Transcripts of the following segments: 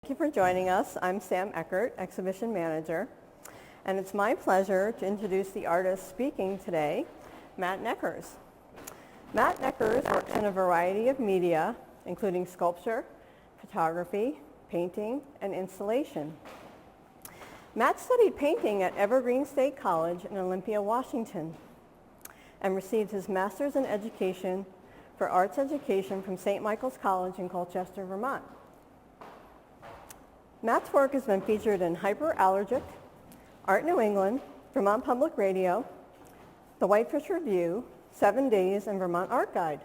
Thank you for joining us. I'm Sam Eckert, Exhibition Manager, and it's my pleasure to introduce the artist speaking today, Matt Neckers. Matt Neckers works in a variety of media, including sculpture, photography, painting, and installation. Matt studied painting at Evergreen State College in Olympia, Washington, and received his Master's in Education for Arts Education from St. Michael's College in Colchester, Vermont. Matt's work has been featured in Hyperallergic, Art New England, Vermont Public Radio, The Whitefish Review, 7 Days, and Vermont Art Guide.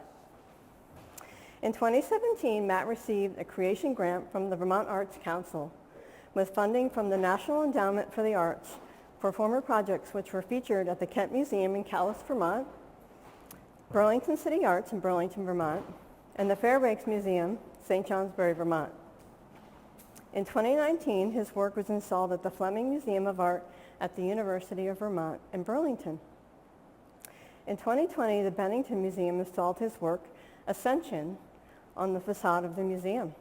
In 2017, Matt received a creation grant from the Vermont Arts Council with funding from the National Endowment for the Arts for former projects which were featured at the Kent Museum in Calais, Vermont, Burlington City Arts in Burlington, Vermont, and the Fairbanks Museum, St. Johnsbury, Vermont. In 2019, his work was installed at the Fleming Museum of Art at the University of Vermont in Burlington. In 2020, the Bennington Museum installed his work, Ascension, on the facade of the museum.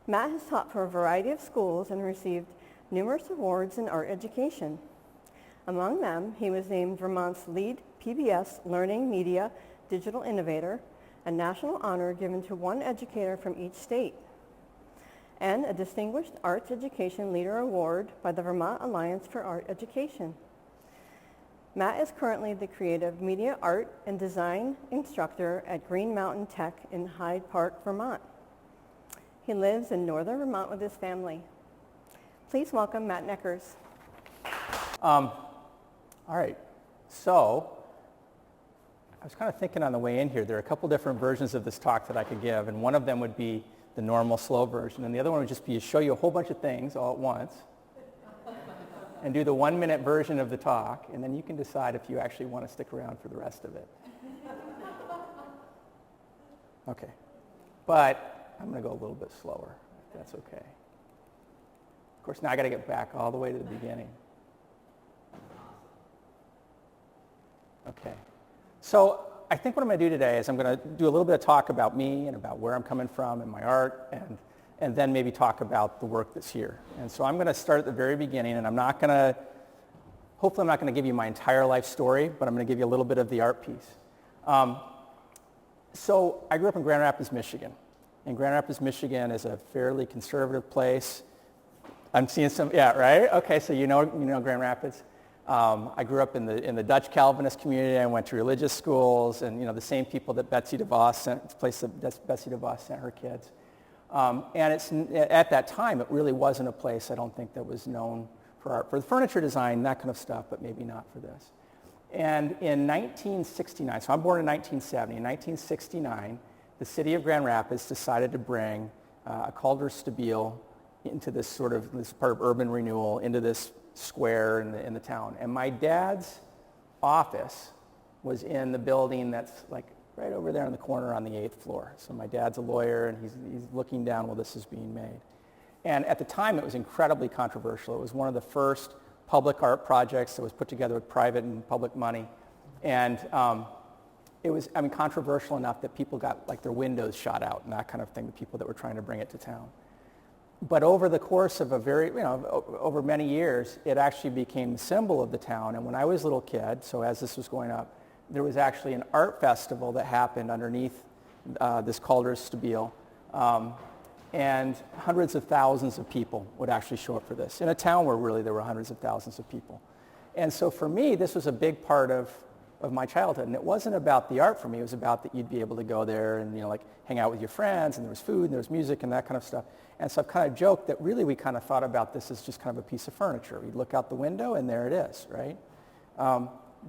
Matt has taught for a variety of schools and received numerous awards in art education. Among them, he was named Vermont's lead PBS Learning Media Digital Innovator, a national honor given to one educator from each state, and a Distinguished Arts Education Leader Award by the Vermont Alliance for Art Education. Matt is currently the Creative Media Art and Design Instructor at Green Mountain Tech in Hyde Park, Vermont. He lives in northern Vermont with his family. Please welcome Matt Neckers. All right, so I was kind of thinking on the way in here, there are a couple different versions of this talk that I could give, and one of them would be the normal slow version, and the other one would just be to show you a whole bunch of things all at once and do the 1-minute version of the talk, and then you can decide if you actually want to stick around for the rest of it. Okay, but I'm going to go a little bit slower, if that's okay. Of course, now I got to get back all the way to the beginning. Okay, so I think what I'm going to do today is I'm going to do a little bit of talk about me and about where I'm coming from and my art, and then maybe talk about the work that's here. And so I'm going to start at the very beginning, and hopefully I'm not going to give you my entire life story, but I'm going to give you a little bit of the art piece. So I grew up in Grand Rapids, Michigan. And Grand Rapids, Michigan is a fairly conservative place. I'm seeing some, yeah, right? Okay, so you know Grand Rapids. I grew up in the Dutch Calvinist community. I went to religious schools, and the same people that Betsy DeVos sent, place that Betsy DeVos sent her kids. And at that time, it really wasn't a place I don't think that was known for art, for the furniture design, that kind of stuff, but maybe not for this. And in 1969, so I'm born in 1970. In 1969, the city of Grand Rapids decided to bring a Calder Stabile into this part of urban renewal, into this square in the town. And my dad's office was in the building that's like right over there in the corner on the 8th floor. So my dad's a lawyer, and he's looking down while this is being made. And at the time, it was incredibly controversial. It was one of the first public art projects that was put together with private and public money. And it was, controversial enough that people got like their windows shot out and that kind of thing, the people that were trying to bring it to town. But over the course of over many years, it actually became the symbol of the town. And when I was a little kid, so as this was going up, there was actually an art festival that happened underneath this Calder Stabile. And hundreds of thousands of people would actually show up for this, in a town where really there were hundreds of thousands of people. And so for me, this was a big part of my childhood. And it wasn't about the art for me. It was about that you'd be able to go there and hang out with your friends, and there was food, and there was music, and that kind of stuff. And so I've kind of joked that really we kind of thought about this as just kind of a piece of furniture. We'd look out the window, and there it is, right?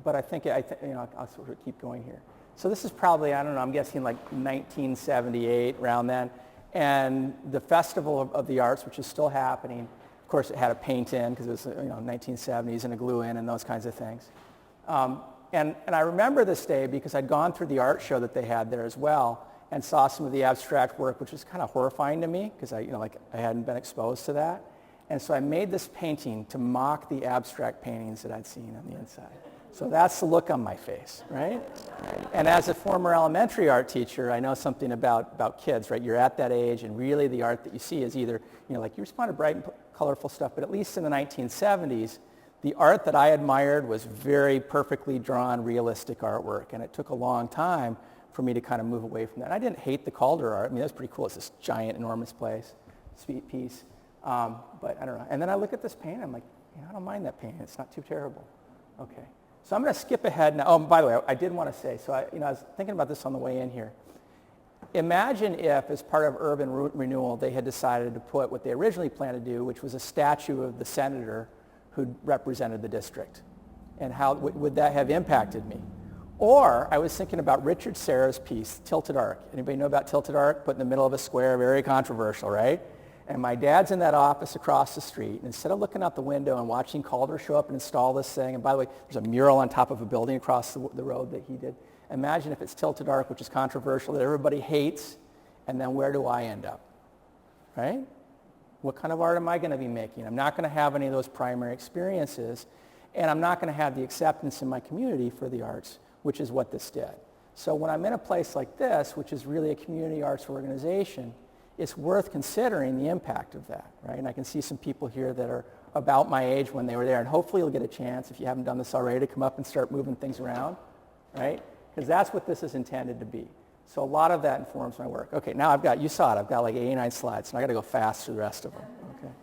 But I think, I'll sort of keep going here. So this is probably, I don't know, I'm guessing like 1978, around then. And the Festival of the Arts, which is still happening, of course it had a paint in, because it was 1970s, and a glue in, and those kinds of things. And I remember this day because I'd gone through the art show that they had there as well, and saw some of the abstract work, which was kind of horrifying to me, because I hadn't been exposed to that. And so I made this painting to mock the abstract paintings that I'd seen on the inside. So that's the look on my face, right? And as a former elementary art teacher, I know something about kids, right? You're at that age, and really the art that you see is either, like you respond to bright and colorful stuff, but at least in the 1970s, the art that I admired was very perfectly drawn, realistic artwork, and it took a long time for me to kind of move away from that. And I didn't hate the Calder art. I mean, that's pretty cool. It's this giant, enormous piece. But I don't know. And then I look at this painting, I'm like, I don't mind that painting. It's not too terrible. Okay. So I'm going to skip ahead now. Oh, by the way, I did want to say, so I was thinking about this on the way in here. Imagine if, as part of urban renewal, they had decided to put what they originally planned to do, which was a statue of the senator who represented the district. And how would that have impacted me? Or I was thinking about Richard Serra's piece, Tilted Arc. Anybody know about Tilted Arc? Put in the middle of a square, very controversial, right? And my dad's in that office across the street. And instead of looking out the window and watching Calder show up and install this thing, and by the way, there's a mural on top of a building across the road that he did. Imagine if it's Tilted Arc, which is controversial, that everybody hates, and then where do I end up, right? What kind of art am I going to be making? I'm not going to have any of those primary experiences, and I'm not going to have the acceptance in my community for the arts, which is what this did. So when I'm in a place like this, which is really a community arts organization, it's worth considering the impact of that, right? And I can see some people here that are about my age when they were there, and hopefully you'll get a chance, if you haven't done this already, to come up and start moving things around, right? Because that's what this is intended to be. So a lot of that informs my work. Okay, now you saw it, I've got like 89 slides, and I got to go fast through the rest of them, okay?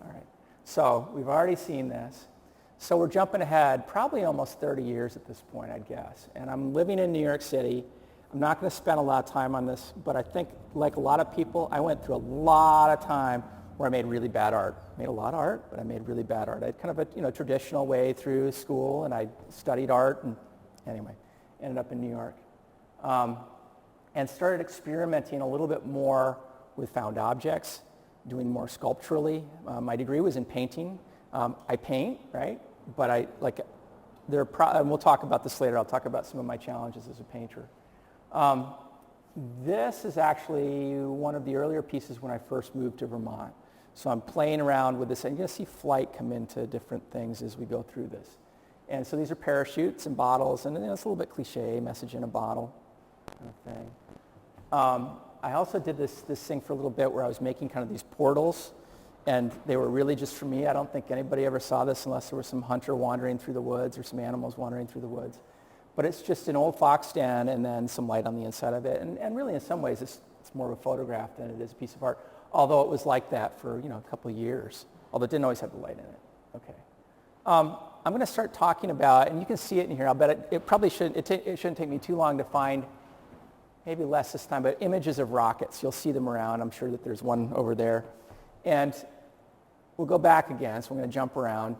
All right, so we've already seen this. So we're jumping ahead probably almost 30 years at this point, I'd guess. And I'm living in New York City. I'm not going to spend a lot of time on this, but I think, like a lot of people, I went through a lot of time where I made really bad art. Made a lot of art, but I made really bad art. I had kind of a traditional way through school, and I studied art, and anyway, ended up in New York. And started experimenting a little bit more with found objects, doing more sculpturally. My degree was in painting. I paint, right? But and we'll talk about this later. I'll talk about some of my challenges as a painter. This is actually one of the earlier pieces when I first moved to Vermont. So I'm playing around with this, and you're going to see flight come into different things as we go through this. And so these are parachutes and bottles, and it's a little bit cliche, message in a bottle kind of thing. I also did this thing for a little bit where I was making kind of these portals, and they were really just for me. I don't think anybody ever saw this unless there was some hunter wandering through the woods or some animals wandering through the woods. But it's just an old fox den and then some light on the inside of it. And really in some ways it's more of a photograph than it is a piece of art, although it was like that for a couple of years, although it didn't always have the light in it. Okay. I'm going to start talking about, and you can see it in here, I'll bet it probably shouldn't take me too long to find, maybe less this time, but images of rockets. You'll see them around. I'm sure that there's one over there. And we'll go back again, so I'm going to jump around,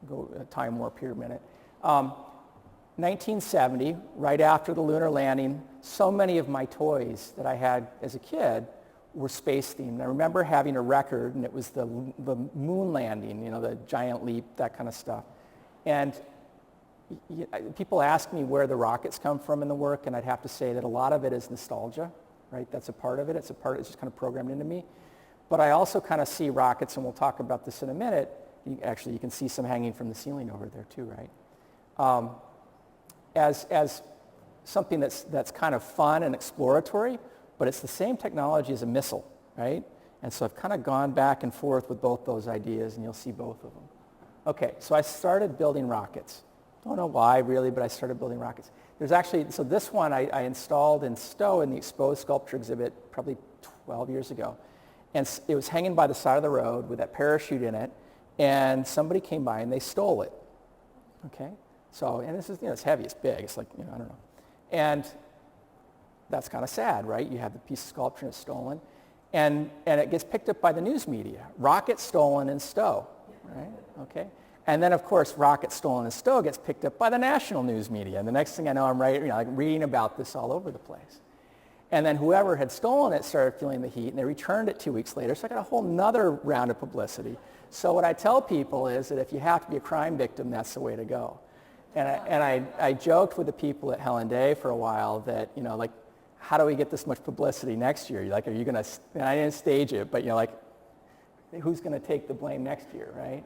go time warp here a minute. 1970, right after the lunar landing, so many of my toys that I had as a kid were space themed. I remember having a record, and it was the moon landing, the giant leap, that kind of stuff. And people ask me where the rockets come from in the work, and I'd have to say that a lot of it is nostalgia, right? That's a part of it. It's just kind of programmed into me. But I also kind of see rockets, and we'll talk about this in a minute. Actually, you can see some hanging from the ceiling over there too, right? As something that's kind of fun and exploratory, but it's the same technology as a missile, right? And so I've kind of gone back and forth with both those ideas, and you'll see both of them. Okay, so I started building rockets. Don't know why really, but I started building rockets. There's actually, so this one I installed in Stowe in the exposed sculpture exhibit probably 12 years ago. And it was hanging by the side of the road with that parachute in it, and somebody came by and they stole it. Okay? So, and this is, it's heavy, it's big, it's like, I don't know. And that's kind of sad, right? You have the piece of sculpture and it's stolen. And it gets picked up by the news media. Rocket stolen in Stowe, right? Okay? And then, of course, rocket stolen in Stowe gets picked up by the national news media. And the next thing I know, I'm reading about this all over the place. And then whoever had stolen it started feeling the heat, and they returned it 2 weeks later. So I got a whole nother round of publicity. So what I tell people is that if you have to be a crime victim, that's the way to go. And I joked with the people at Helen Day for a while that, how do we get this much publicity next year? Are you going to, and I didn't stage it, but, who's going to take the blame next year, right?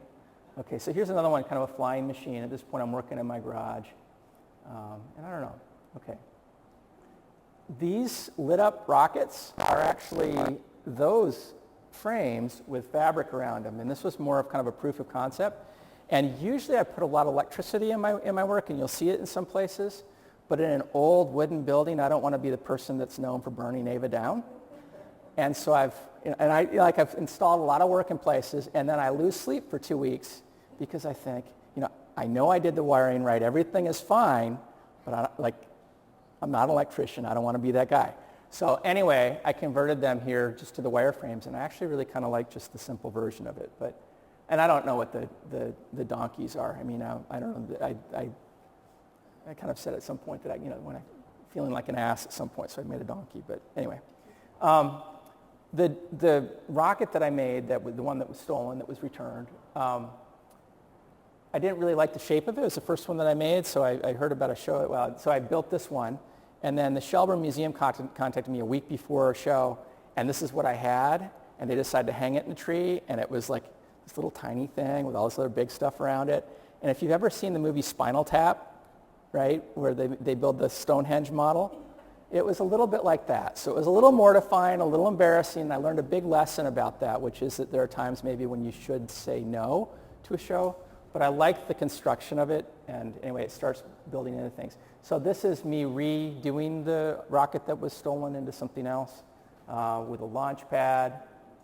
Okay, so here's another one, kind of a flying machine. At this point, I'm working in my garage. And I don't know. Okay. These lit up rockets are actually those frames with fabric around them. And this was more of kind of a proof of concept. And usually I put a lot of electricity in my work, and you'll see it in some places. But in an old wooden building, I don't want to be the person that's known for burning Ava down. And so I've installed a lot of work in places, and then I lose sleep for 2 weeks because I think, I know I did the wiring right. Everything is fine, but I'm not an electrician. I don't want to be that guy. So anyway, I converted them here just to the wireframes, and I actually really kind of like just the simple version of it. And I don't know what the donkeys are. I mean, I don't know. I kind of said at some point that when I'm feeling like an ass at some point, so I made a donkey. But anyway, the rocket that I made, the one that was stolen, that was returned, I didn't really like the shape of it. It was the first one that I made, so I heard about a show. Well, so I built this one, and then the Shelburne Museum contacted me a week before a show, and this is what I had, and they decided to hang it in a tree, and it was like this little tiny thing with all this other big stuff around it. And if you've ever seen the movie Spinal Tap, right, where they build the Stonehenge model, it was a little bit like that. So it was a little mortifying, a little embarrassing. I learned a big lesson about that, which is that there are times maybe when you should say no to a show. But I like the construction of it, and anyway, it starts building into things. So this is me redoing the rocket that was stolen into something else with a launch pad.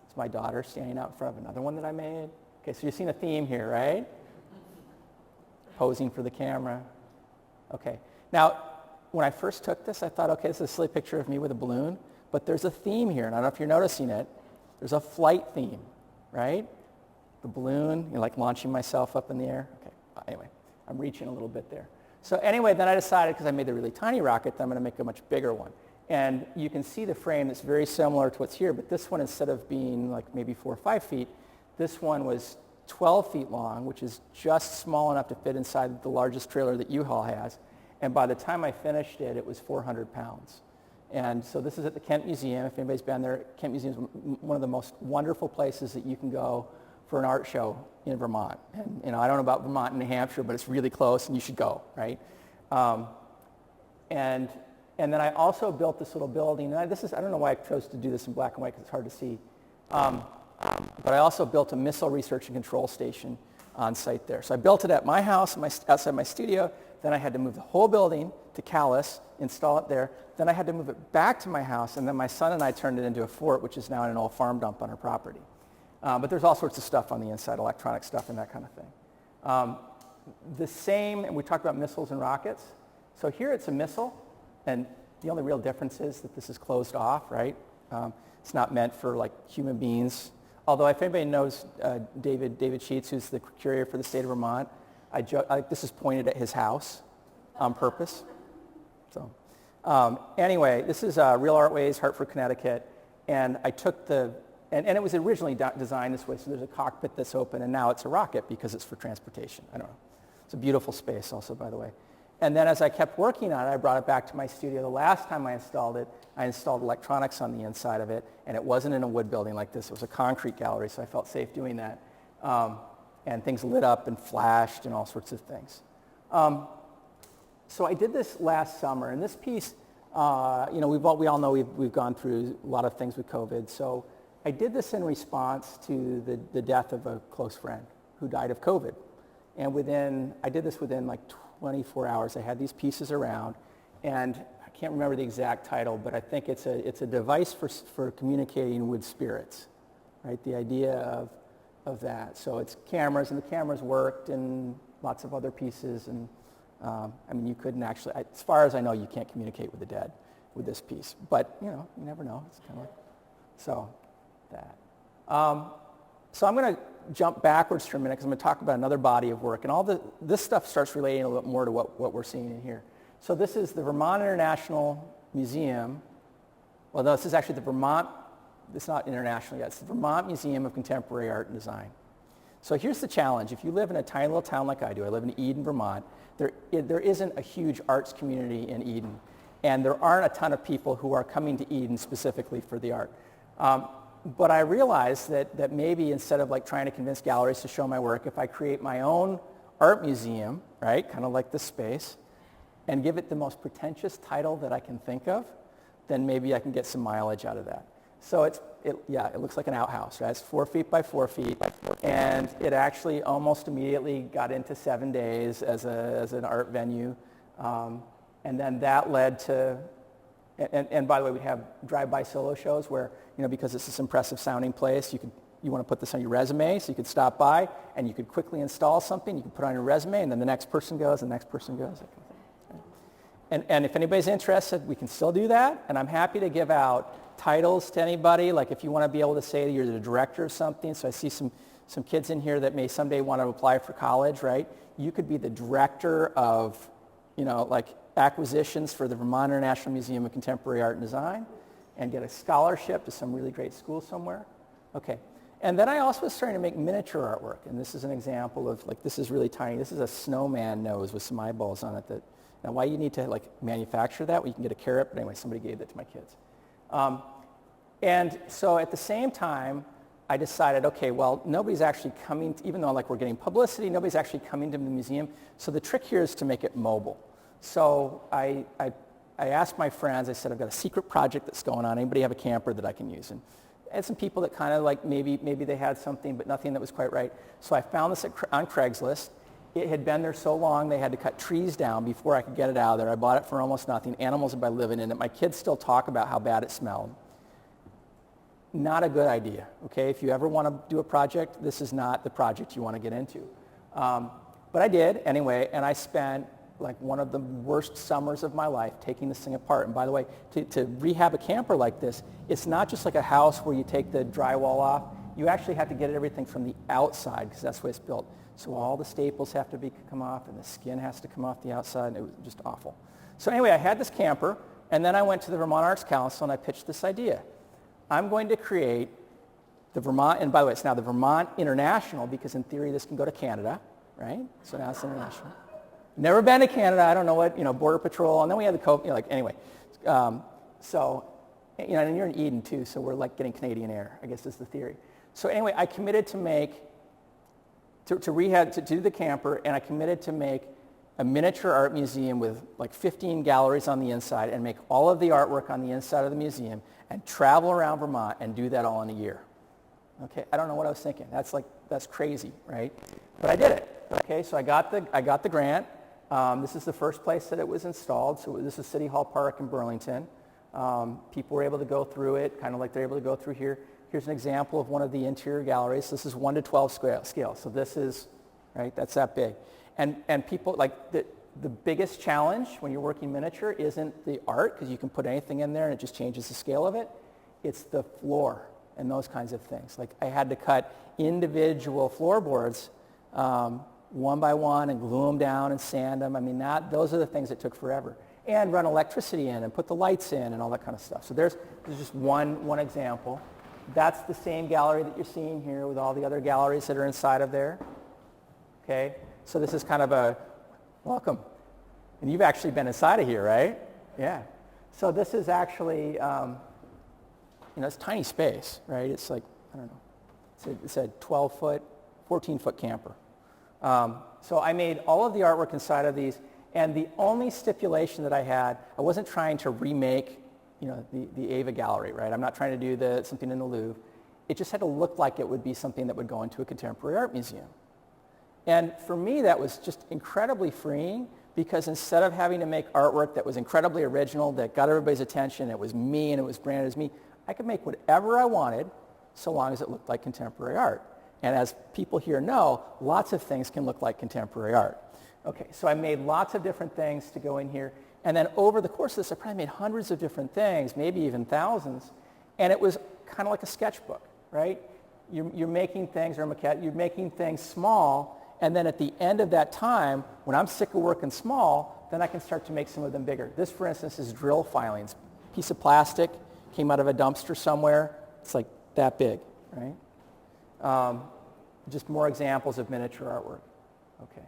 It's my daughter standing out in front of another one that I made. Okay, so you've seen a theme here, right? Posing for the camera. Okay, now when I first took this, I thought, okay, this is a silly picture of me with a balloon, but there's a theme here, and I don't know if you're noticing it. There's a flight theme, right? The balloon, like launching myself up in the air. Okay, anyway, I'm reaching a little bit there. So anyway, then I decided, because I made the really tiny rocket, that I'm going to make a much bigger one. And you can see the frame that's very similar to what's here, but this one, instead of being like maybe 4 or 5 feet, this one was 12 feet long, which is just small enough to fit inside the largest trailer that U-Haul has. And by the time I finished it, it was 400 pounds. And so this is at the Kent Museum. If anybody's been there, Kent Museum is one of the most wonderful places that you can go for an art show in Vermont. And I don't know about Vermont and New Hampshire, but it's really close, and you should go, right? And then I also built this little building. And I don't know why I chose to do this in black and white, because it's hard to see. But I also built a missile research and control station on site there. So I built it at my house, outside my studio. Then I had to move the whole building to Calais, install it there. Then I had to move it back to my house, and then my son and I turned it into a fort, which is now in an old farm dump on our property. But there's all sorts of stuff on the inside, electronic stuff and that kind of thing. The same, and we talked about missiles and rockets. So here it's a missile, and the only real difference is that this is closed off, right? It's not meant for like human beings. Although if anybody knows David Sheets, who's the curator for the state of Vermont, this is pointed at his house on purpose. So anyway, this is Real Artways, Hartford, Connecticut, and I took and it was originally designed this way, so there's a cockpit that's open, and now it's a rocket because it's for transportation. I don't know. It's a beautiful space also, by the way. And then as I kept working on it, I brought it back to my studio. The last time I installed it, I installed electronics on the inside of it, and it wasn't in a wood building like this. It was a concrete gallery, so I felt safe doing that. And things lit up and flashed and all sorts of things. So I did this last summer, and this piece, we all know we've gone through a lot of things with COVID. So I did this in response to the death of a close friend who died of COVID. And I did this within like 24 hours. I had these pieces around, and I can't remember the exact title, but I think it's a device for communicating with spirits, right? The idea of that. So it's cameras, and the cameras worked, and lots of other pieces. And you couldn't actually, as far as I know, you can't communicate with the dead with this piece. But you never know. It's kind of like that. So I'm going to jump backwards for a minute because I'm going to talk about another body of work. And this stuff starts relating a little bit more to what we're seeing in here. So this is the Vermont International Museum. Well, no, this is actually the Vermont, it's not international yet. It's the Vermont Museum of Contemporary Art and Design. So here's the challenge. If you live in a tiny little town like I do, I live in Eden, Vermont, there isn't a huge arts community in Eden. And there aren't a ton of people who are coming to Eden specifically for the art. But I realized that maybe instead of like trying to convince galleries to show my work, if I create my own art museum, right, kind of like this space, and give it the most pretentious title that I can think of, then maybe I can get some mileage out of that. So it looks like an outhouse, right? It's 4 feet by 4 feet, and it actually almost immediately got into 7 days as an art venue, and then that led to, and by the way, we have drive-by solo shows where, because it's this impressive sounding place, you want to put this on your resume, so you could stop by and you could quickly install something, you could put it on your resume, and then the next person goes, and the next person goes. And if anybody's interested, we can still do that, and I'm happy to give out titles to anybody, like if you want to be able to say you're the director of something. So I see some kids in here that may someday want to apply for college, right? You could be the director of, like acquisitions for the Vermont International Museum of Contemporary Art and Design and get a scholarship to some really great school somewhere. Okay. And then I also was starting to make miniature artwork, and this is an example of, like, this is really tiny. This is a snowman nose with some eyeballs on it. Now, why you need to like manufacture that? Well, you can get a carrot, but anyway, somebody gave that to my kids. And so at the same time, I decided, okay, well, nobody's actually coming, even though like we're getting publicity, nobody's actually coming to the museum. So the trick here is to make it mobile. So I asked my friends, I said, I've got a secret project that's going on. Anybody have a camper that I can use? And I had some people that kind of like maybe they had something, but nothing that was quite right. So I found this on Craigslist. It had been there so long they had to cut trees down before I could get it out of there. I bought it for almost nothing. Animals have been living in it. My kids still talk about how bad it smelled. Not a good idea, okay? If you ever want to do a project, this is not the project you want to get into. But I did anyway, and I spent like one of the worst summers of my life taking this thing apart. And by the way, to rehab a camper like this, it's not just like a house where you take the drywall off. You actually have to get everything from the outside because that's the way it's built. So all the staples have to come off, and the skin has to come off the outside, and it was just awful. So anyway, I had this camper, and then I went to the Vermont Arts Council, and I pitched this idea. I'm going to create the Vermont, and by the way, it's now the Vermont International, because in theory this can go to Canada, right? So now it's international. Never been to Canada. I don't know what, Border Patrol, and then we had the anyway. And you're in Eden too, so we're like getting Canadian air, I guess is the theory. So anyway, I committed to do the camper, and I committed to make a miniature art museum with like 15 galleries on the inside and make all of the artwork on the inside of the museum and travel around Vermont and do that all in a year. Okay, I don't know what I was thinking. That's crazy, right? But I did it. Okay, so I got the grant. This is the first place that it was installed. So this is City Hall Park in Burlington. People were able to go through it, kind of like they're able to go through here. Here's an example of one of the interior galleries. This is 1 to 12 scale. So this is, right, that's that big. And people, like the biggest challenge when you're working miniature isn't the art, because you can put anything in there and it just changes the scale of it. It's the floor and those kinds of things. Like I had to cut individual floorboards one by one and glue them down and sand them. I mean, those are the things that took forever. And run electricity in and put the lights in and all that kind of stuff. So there's just one example. That's the same gallery that you're seeing here with all the other galleries that are inside of there. Okay, so this is kind of a welcome. And you've actually been inside of here, right? Yeah. So this is actually, it's tiny space, right? It's like, I don't know, it's a 12-foot, 14-foot camper. So I made all of the artwork inside of these, and the only stipulation that I had, I wasn't trying to remake the Ava Gallery, right? I'm not trying to do something in the Louvre. It just had to look like it would be something that would go into a contemporary art museum. And for me, that was just incredibly freeing, because instead of having to make artwork that was incredibly original, that got everybody's attention, it was me and it was branded as me, I could make whatever I wanted so long as it looked like contemporary art. And as people here know, lots of things can look like contemporary art. Okay, so I made lots of different things to go in here. And then over the course of this, I probably made hundreds of different things, maybe even thousands. And it was kind of like a sketchbook, right? You're making things, or a maquette, you're making things small, and then at the end of that time, when I'm sick of working small, then I can start to make some of them bigger. This, for instance, is drill filings. Piece of plastic came out of a dumpster somewhere. It's like that big, right? Just more examples of miniature artwork. Okay,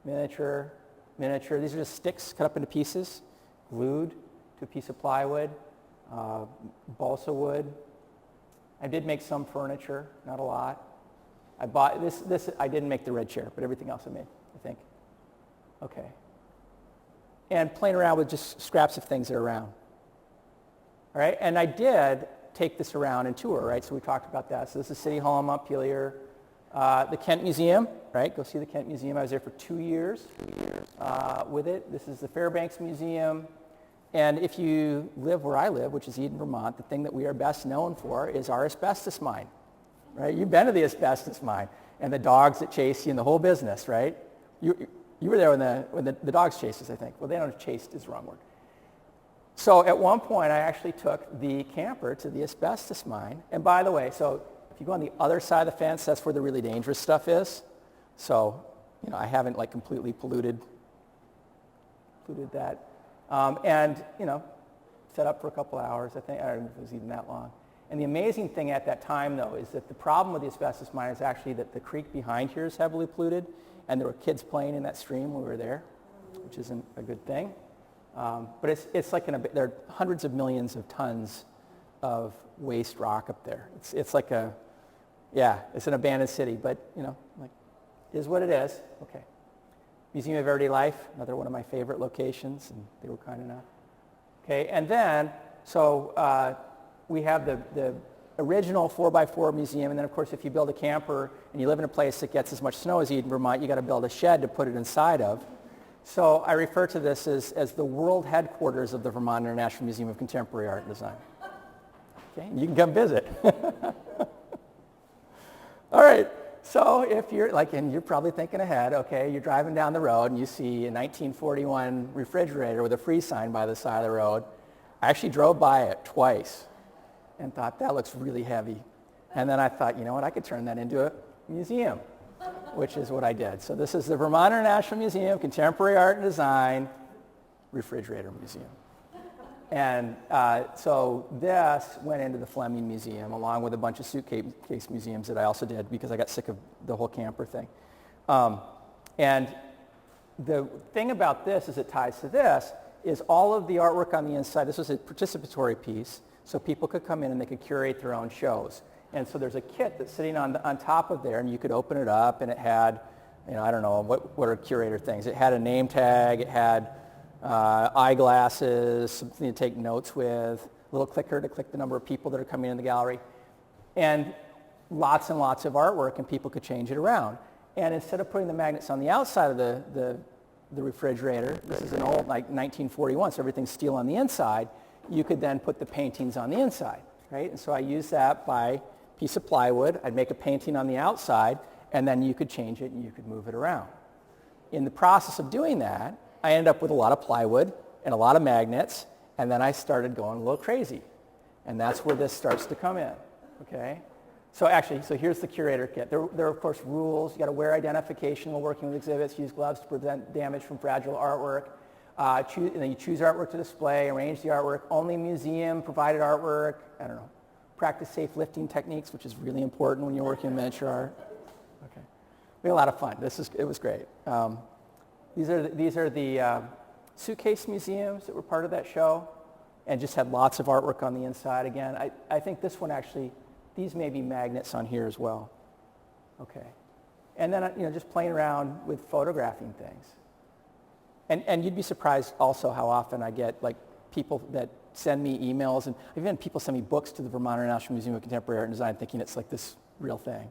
miniature. These are just sticks cut up into pieces, glued to a piece of plywood, balsa wood. I did make some furniture, not a lot. I bought this. I didn't make the red chair, but everything else I made, I think. Okay. And playing around with just scraps of things that are around. All right, and I did take this around and tour, right? So we talked about that. So this is City Hall in Montpelier. The Kent Museum, right? Go see the Kent Museum. I was there for 2 years with it. This is the Fairbanks Museum. And if you live where I live, which is Eden, Vermont, the thing that we are best known for is our asbestos mine, right? You've been to the asbestos mine and the dogs that chase you and the whole business, right? You were there when the dogs chased us, I think. Well, they don't chased is the wrong word. So at one point, I actually took the camper to the asbestos mine. And by the way, so if you go on the other side of the fence, that's where the really dangerous stuff is. So, I haven't like completely polluted that. And, set up for a couple hours. I don't know if it was even that long. And the amazing thing at that time, though, is that the problem with the asbestos mine is actually that the creek behind here is heavily polluted, and there were kids playing in that stream when we were there, which isn't a good thing. But it's like there are hundreds of millions of tons of waste rock up there. It's like it's an abandoned city, but, like, it is what it is. Okay. Museum of Everyday Life, another one of my favorite locations, and they were kind enough. Okay, and then, so we have the original 4x4 museum, and then, of course, if you build a camper and you live in a place that gets as much snow as Eden, Vermont, you got to build a shed to put it inside of. So I refer to this as the world headquarters of the Vermont International Museum of Contemporary Art and Design. Okay, you can come visit. All right, so if you're and you're probably thinking ahead, okay, you're driving down the road and you see a 1941 refrigerator with a free sign by the side of the road. I actually drove by it twice and thought, that looks really heavy. And then I thought, you know what, I could turn that into a museum, which is what I did. So this is the Vermont International Museum, Contemporary Art and Design, Refrigerator Museum. And so this went into the Fleming Museum along with a bunch of suitcase museums that I also did because I got sick of the whole camper thing. And the thing about this is it ties to this is all of the artwork on the inside. This was a participatory piece, so people could come in and they could curate their own shows. And so there's a kit that's sitting on top of there, and you could open it up, and it had, I don't know, what are curator things? It had a name tag, it had eyeglasses, something to take notes with, a little clicker to click the number of people that are coming in the gallery, and lots of artwork, and people could change it around. And instead of putting the magnets on the outside of the refrigerator, this is an old, 1941, so everything's steel on the inside, you could then put the paintings on the inside, right? And so I used that by piece of plywood. I'd make a painting on the outside, and then you could change it and you could move it around. In the process of doing that, I ended up with a lot of plywood and a lot of magnets, and then I started going a little crazy. And that's where this starts to come in, okay? So here's the Curator Kit. There are, of course, rules. You got to wear identification while working with exhibits, use gloves to prevent damage from fragile artwork. And then you choose artwork to display, arrange the artwork, only museum-provided artwork, practice safe lifting techniques, which is really important when you're working in miniature art. Okay. We had a lot of fun. It was great. These are the suitcase museums that were part of that show and just had lots of artwork on the inside. Again, I think this one actually, these may be magnets on here as well. Okay. And then, just playing around with photographing things. And you'd be surprised also how often I get people that send me emails, and I've even people send me books to the Vermont International Museum of Contemporary Art and Design thinking it's like this real thing.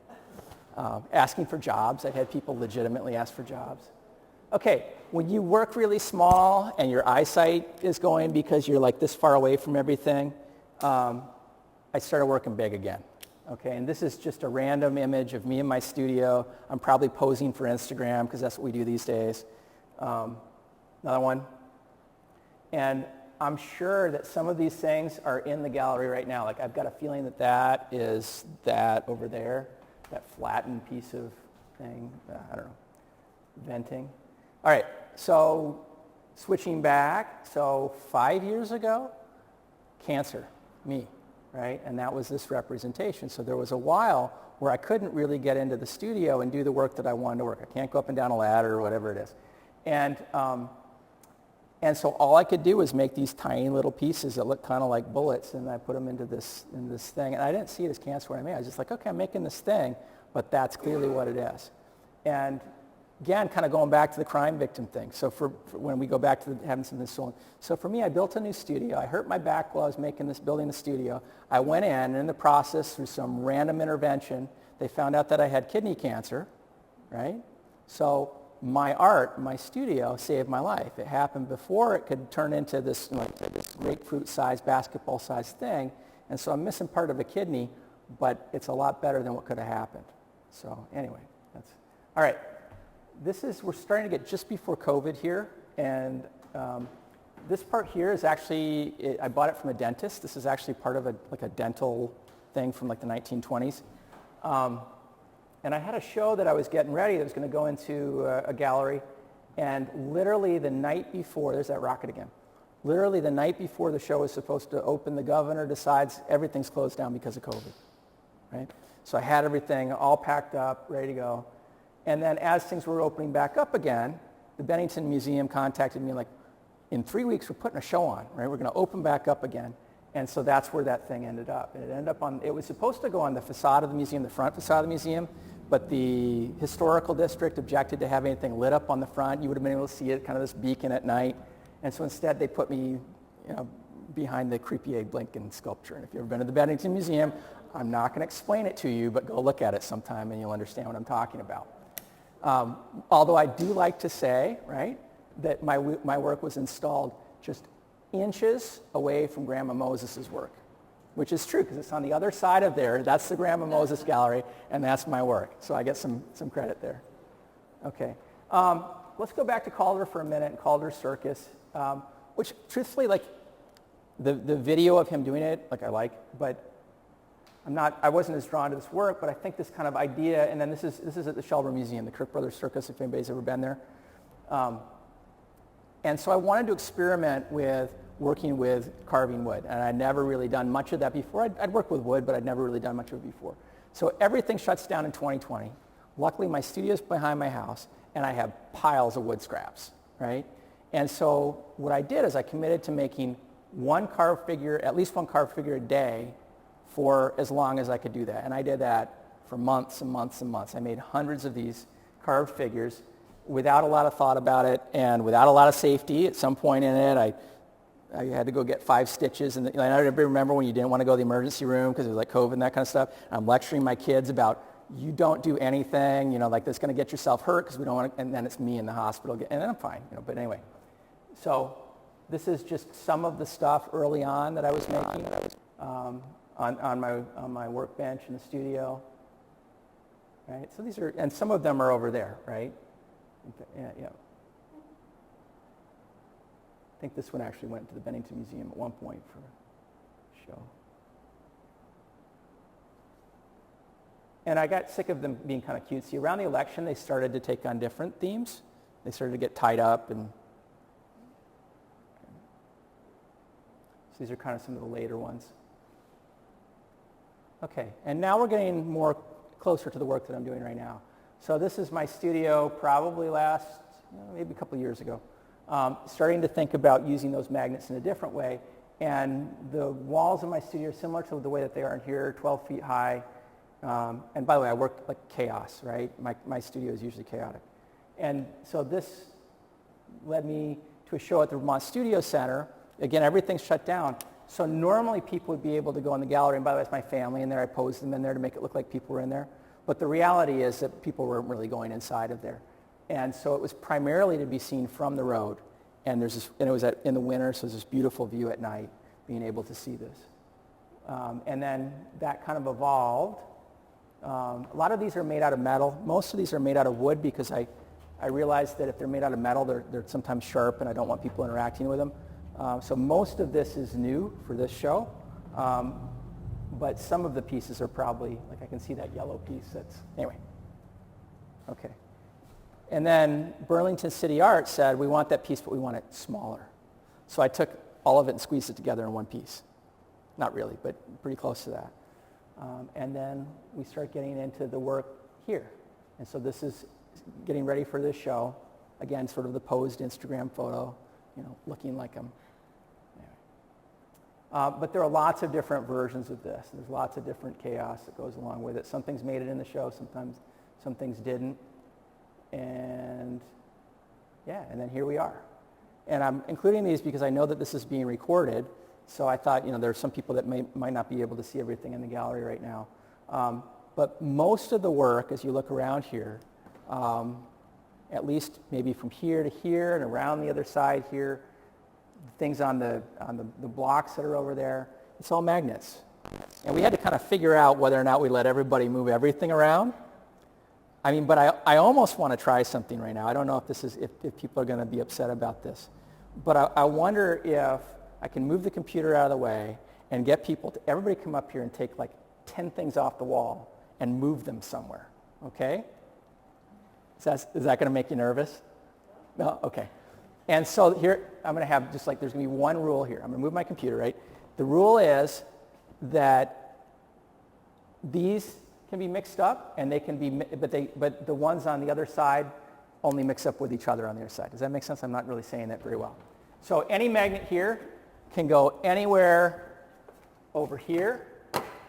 Asking for jobs. I've had people legitimately ask for jobs. Okay, when you work really small and your eyesight is going because you're this far away from everything, I started working big again. Okay, and this is just a random image of me in my studio. I'm probably posing for Instagram because that's what we do these days. Another one. And I'm sure that some of these things are in the gallery right now. I've got a feeling that is that over there, that flattened piece of thing. I don't know, venting. All right, so switching back. So 5 years ago, cancer, me, right? And that was this representation. So there was a while where I couldn't really get into the studio and do the work that I wanted to work. I can't go up and down a ladder or whatever it is. And And so all I could do was make these tiny little pieces that look kind of like bullets, and I put them into this thing. And I didn't see it as cancer when I made it. I was just like, okay, I'm making this thing, but that's clearly what it is. And again, kind of going back to the crime victim thing. So for when we go back to having something stolen. So for me, I built a new studio. I hurt my back while I was building the studio. I went in, and in the process, through some random intervention, they found out that I had kidney cancer, right? So my art, my studio, saved my life. It happened before it could turn into this, this grapefruit-sized, basketball-sized thing. And so I'm missing part of a kidney, but it's a lot better than what could have happened. So anyway, all right. We're starting to get just before COVID here, and this part here is actually, I bought it from a dentist. This is actually part of a dental thing from the 1920s. And I had a show that I was getting ready that was going to go into a gallery, and literally the night before, there's that rocket again. Literally the night before the show was supposed to open, the governor decides everything's closed down because of COVID, right? So I had everything all packed up, ready to go. And then as things were opening back up again, the Bennington Museum contacted me in 3 weeks we're putting a show on, right? We're going to open back up again. And so that's where that thing ended up. And it was supposed to go on the facade of the museum, the front facade of the museum, but the historical district objected to have anything lit up on the front. You would have been able to see it, kind of this beacon at night. And so instead they put me, behind the creepy Abe Lincoln sculpture. And if you've ever been to the Bennington Museum, I'm not going to explain it to you, but go look at it sometime and you'll understand what I'm talking about. Although I do like to say, right, that my work was installed just inches away from Grandma Moses's work, which is true because it's on the other side of there. That's the Grandma Moses Gallery, and that's my work. So I get some credit there. Okay. Let's go back to Calder for a minute and Calder's Circus, which truthfully, the video of him doing it, but I wasn't as drawn to this work, but I think this kind of idea, and then this is at the Shelburne Museum, the Kirk Brothers Circus, if anybody's ever been there. And so I wanted to experiment with working with carving wood, and I'd never really done much of that before. I'd worked with wood, but I'd never really done much of it before. So everything shuts down in 2020. Luckily, my studio's behind my house, and I have piles of wood scraps, right? And so what I did is I committed to making at least one carved figure a day for as long as I could do that. And I did that for months and months and months. I made hundreds of these carved figures without a lot of thought about it and without a lot of safety. At some point in it, I had to go get 5 stitches. And I remember when you didn't want to go to the emergency room because it was like COVID and that kind of stuff. I'm lecturing my kids about, you don't do anything, that's going to get yourself hurt because we don't want to, and then it's me in the hospital. And then I'm fine, but anyway. So this is just some of the stuff early on that I was making. On my workbench in the studio, right? So these are, and some of them are over there, right? Yeah. I think this one actually went to the Bennington Museum at one point for a show. And I got sick of them being kind of cutesy. Around the election, they started to take on different themes. They started to get tied up, and so these are kind of some of the later ones. Okay, and now we're getting more closer to the work that I'm doing right now. So this is my studio probably maybe a couple of years ago, starting to think about using those magnets in a different way. And the walls of my studio are similar to the way that they are in here, 12 feet high. And by the way, I work like chaos, right? My studio is usually chaotic. And so this led me to a show at the Vermont Studio Center. Again, everything's shut down. So normally people would be able to go in the gallery, and by the way, it's my family in there. I posed them in there to make it look like people were in there. But the reality is that people weren't really going inside of there. And so it was primarily to be seen from the road. And it was in the winter, so there's this beautiful view at night, being able to see this. And then that kind of evolved. A lot of these are made out of metal. Most of these are made out of wood because I realized that if they're made out of metal, they're sometimes sharp, and I don't want people interacting with them. So most of this is new for this show, but some of the pieces are probably, I can see that yellow piece. Anyway. Okay. And then Burlington City Art said, we want that piece, but we want it smaller. So I took all of it and squeezed it together in one piece. Not really, but pretty close to that. And then we start getting into the work here. And so this is getting ready for this show. Again, sort of the posed Instagram photo. looking like I'm. Anyway. But there are lots of different versions of this. There's lots of different chaos that goes along with it. Some things made it in the show, sometimes some things didn't. And and then here we are. And I'm including these because I know that this is being recorded. So I thought, there are some people that might not be able to see everything in the gallery right now. But most of the work, as you look around here, at least maybe from here to here and around the other side here, things on the blocks that are over there, it's all magnets. And we had to kind of figure out whether or not we let everybody move everything around. But I almost want to try something right now. I don't know if people are going to be upset about this. But I wonder if I can move the computer out of the way and get everybody come up here and take like 10 things off the wall and move them somewhere, okay? Is that going to make you nervous? No? Okay. And so here, I'm going to have there's going to be one rule here. I'm going to move my computer, right? The rule is that these can be mixed up, and they can be, but the ones on the other side only mix up with each other on the other side. Does that make sense? I'm not really saying that very well. So any magnet here can go anywhere over here.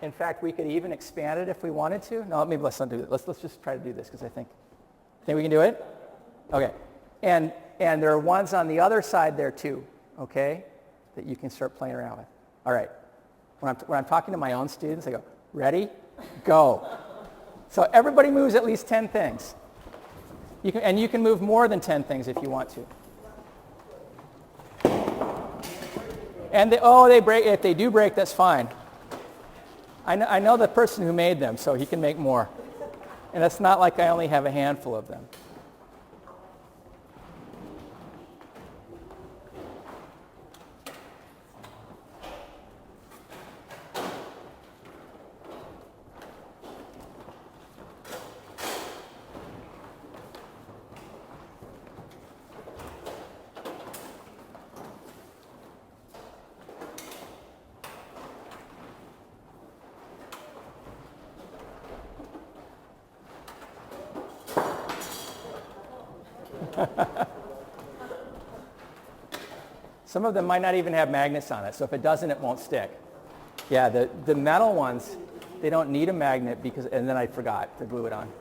In fact, we could even expand it if we wanted to. No, maybe let's not do it. Let's just try to do this because I think we can do it? Okay. And there are ones on the other side there too, okay, that you can start playing around with. All right. When I'm talking to my own students, I go, ready? Go. So everybody moves at least 10 things. You can move more than 10 things if you want to. And they break. If they do break, that's fine. I know the person who made them, so he can make more. And it's not like I only have a handful of them. Some of them might not even have magnets on it, so if it doesn't, it won't stick. Yeah, the metal ones, they don't need a magnet and then I forgot to glue it on.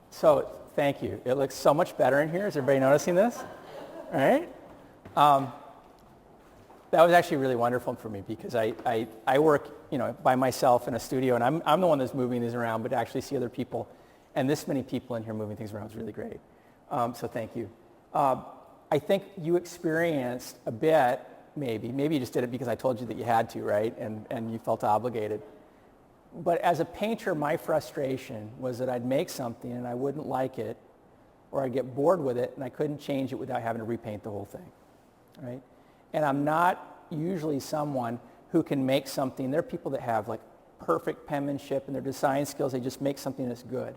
So, thank you. It looks so much better in here. Is everybody noticing this? All right. That was actually really wonderful for me because I work, by myself in a studio, and I'm the one that's moving these around, but to actually see other people, and this many people in here moving things around is really great. So thank you. I think you experienced a bit, maybe you just did it because I told you that you had to, right? And you felt obligated. But as a painter, my frustration was that I'd make something and I wouldn't like it, or I'd get bored with it and I couldn't change it without having to repaint the whole thing, right? And I'm not usually someone who can make something. There are people that have like perfect penmanship and their design skills. They just make something that's good.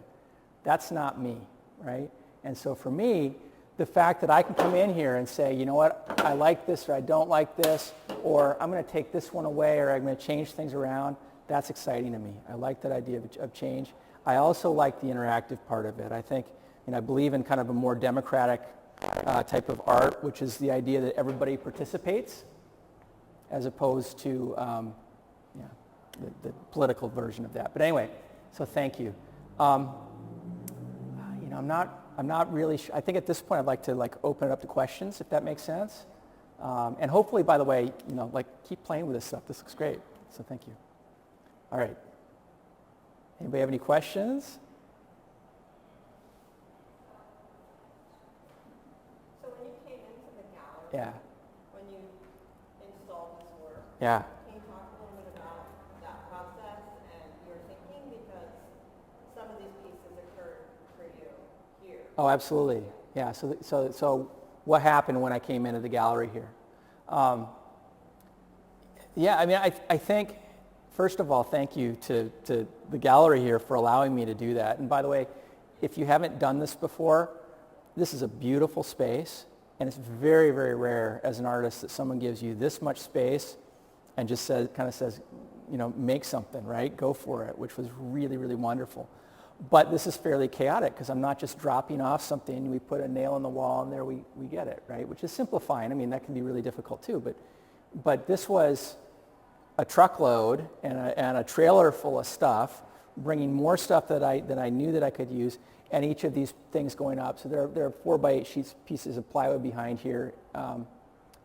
That's not me, right? And so for me, the fact that I can come in here and say, you know what, I like this or I don't like this, or I'm going to take this one away or I'm going to change things around, that's exciting to me. I like that idea of change. I also like the interactive part of it. I think, I believe in kind of a more democratic type of art, which is the idea that everybody participates as opposed to the political version of that. But anyway, so thank you. I'm not really sure. I think at this point I'd like to open it up to questions, if that makes sense. And hopefully, by the way, keep playing with this stuff. This looks great. So thank you. All right. Anybody have any questions? So when you came into the gallery, Yeah. when you installed this work, Yeah. can you talk a little bit about that process and your thinking? Because some of these pieces occurred for you here. Oh, absolutely. Yeah. So what happened when I came into the gallery here? I think, first of all, thank you to the gallery here for allowing me to do that. And by the way, if you haven't done this before, this is a beautiful space, and it's very, very rare as an artist that someone gives you this much space and just says, make something, right? Go for it, which was really, really wonderful. But this is fairly chaotic because I'm not just dropping off something, we put a nail in the wall and there we get it, right? Which is simplifying. I mean, that can be really difficult too, but this was a truckload and a trailer full of stuff, bringing more stuff that I knew that I could use, and each of these things going up. So there are 4x8 pieces of plywood behind here,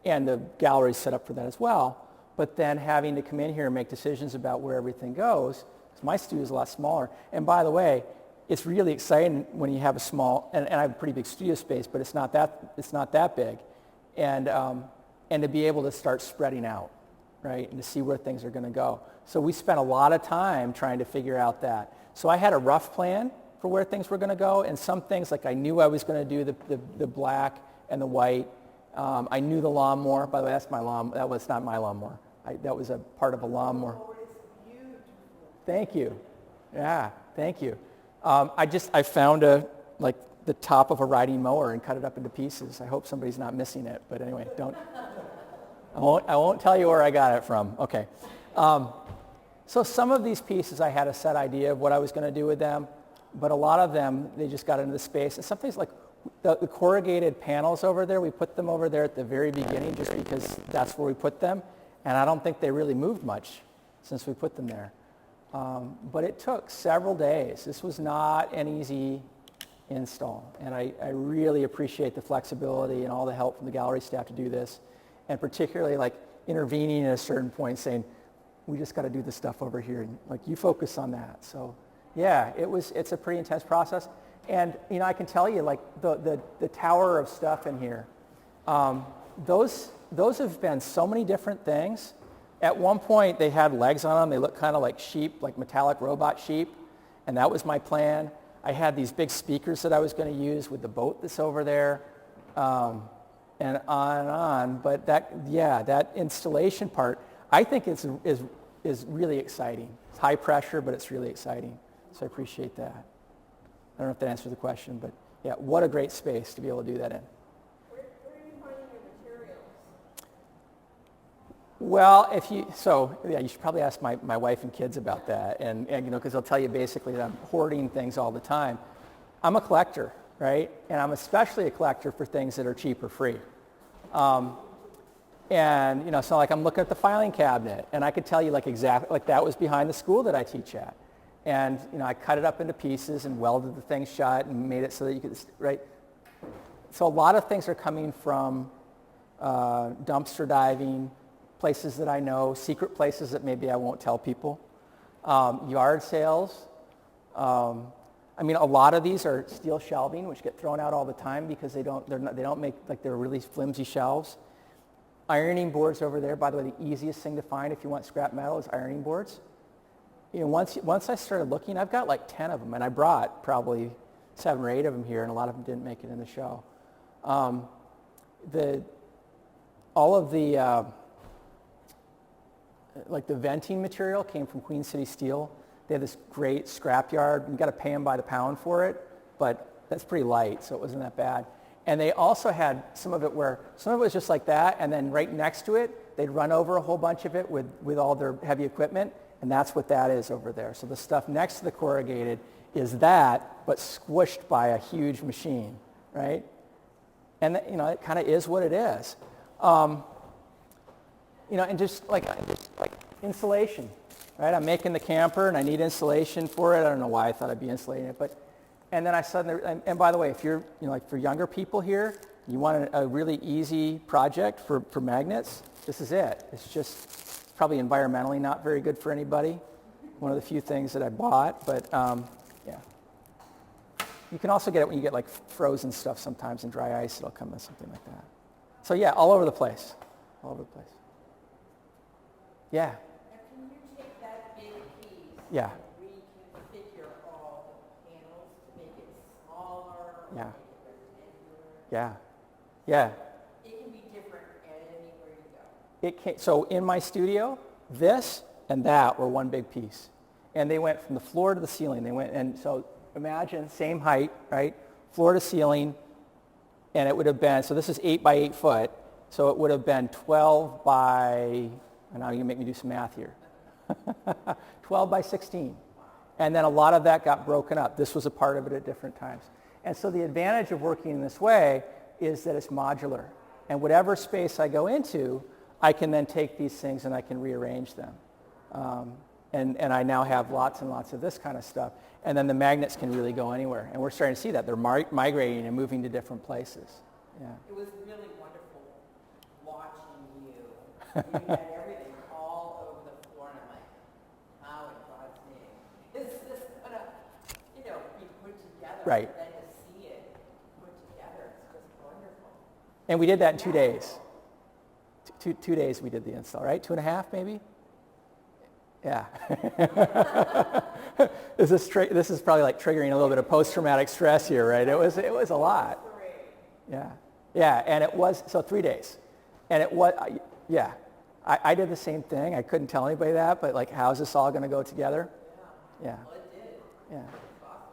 and the gallery is set up for that as well. But then having to come in here and make decisions about where everything goes, because my studio is a lot smaller. And by the way, it's really exciting when you have a small, and I have a pretty big studio space, but it's not that big, and to be able to start spreading out, right, and to see where things are going to go. So we spent a lot of time trying to figure out that. So I had a rough plan for where things were going to go, and some things, like I knew I was going to do the black and the white. I knew the lawnmower. By the way, that's my lawn. That was not my lawnmower. That was a part of a lawnmower. Oh, it's beautiful. Thank you. Yeah, thank you. I found the top of a riding mower and cut it up into pieces. I hope somebody's not missing it. But anyway, I won't tell you where I got it from. Okay. So some of these pieces I had a set idea of what I was going to do with them, but a lot of them, they just got into the space. And some things like the corrugated panels over there, we put them over there at the very beginning just because that's where we put them. And I don't think they really moved much since we put them there. But it took several days. This was not an easy install. And I really appreciate the flexibility and all the help from the gallery staff to do this. And particularly like intervening at a certain point saying, we just got to do this stuff over here. And like, you focus on that. So yeah, it's a pretty intense process. And I can tell you, like the tower of stuff in here, those have been so many different things. At one point, they had legs on them. They looked kind of like sheep, like metallic robot sheep, and that was my plan. I had these big speakers that I was going to use with the boat that's over there, and on and on. But that installation part, I think is really exciting. It's high pressure, but it's really exciting. So I appreciate that. I don't know if that answers the question, but yeah, what a great space to be able to do that in. Where are you finding your materials? Well, you should probably ask my wife and kids about that, and because they'll tell you basically that I'm hoarding things all the time. I'm a collector, right? And I'm especially a collector for things that are cheap or free. So like I'm looking at the filing cabinet, and I could tell you like exactly, like that was behind the school that I teach at. And, I cut it up into pieces and welded the thing shut and made it so that you could, right? So a lot of things are coming from dumpster diving, places that I know, secret places that maybe I won't tell people, yard sales. A lot of these are steel shelving, which get thrown out all the time because they don't make, like, they're really flimsy shelves. Ironing boards over there, by the way, the easiest thing to find if you want scrap metal is ironing boards. Once I started looking, I've got like 10 of them, and I brought probably 7 or 8 of them here, and a lot of them didn't make it in the show. The venting material came from Queen City Steel. They have this great scrap yard. You got to pay them by the pound for it, but that's pretty light, so it wasn't that bad. And they also had some of it was just like that, and then right next to it, they'd run over a whole bunch of it with all their heavy equipment. And that's what that is over there. So the stuff next to the corrugated is that, but squished by a huge machine, right? And it kind of is what it is. And just like insulation, right? I'm making the camper and I need insulation for it. I don't know why I thought I'd be insulating it, and then I suddenly, and by the way, if you're, like for younger people here, you want a really easy project for magnets, this is it. It's just probably environmentally not very good for anybody. One of the few things that I bought, but yeah. You can also get it when you get like frozen stuff sometimes and dry ice, it'll come with something like that. So yeah, all over the place. All over the place. Yeah. Now, can you take that big piece Yeah. and reconfigure all the panels to make it smaller or Yeah. make it rectangular? Yeah. Yeah. It can be different anywhere you go. So in my studio, this and that were one big piece. And they went from the floor to the ceiling. And so imagine, same height, right? Floor to ceiling, and it would have been, so this is 8 by 8 foot, so it would have been 12 by, and now you make me do some math here. 12 by 16. And then a lot of that got broken up. This was a part of it at different times. And so the advantage of working in this way is that it's modular. And whatever space I go into, I can then take these things and I can rearrange them. And I now have lots and lots of this kind of stuff. And then the magnets can really go anywhere. And we're starting to see that. They're migrating and moving to different places. Yeah. It was really wonderful watching you. You had everything all over the floor, and I'm like, how in God's name is this gonna, be put together? Right. And then to see it put together, it's just wonderful. And we did that in 2 days. 2 days we did the install, right? 2.5 maybe? Yeah. This is probably like triggering a little bit of post-traumatic stress here, right? It was a lot. Yeah. Yeah, and it was, so 3 days. And it was, yeah. I did the same thing. I couldn't tell anybody that, but like, how's this all going to go together? Yeah. Well, it did. Yeah. It's awesome.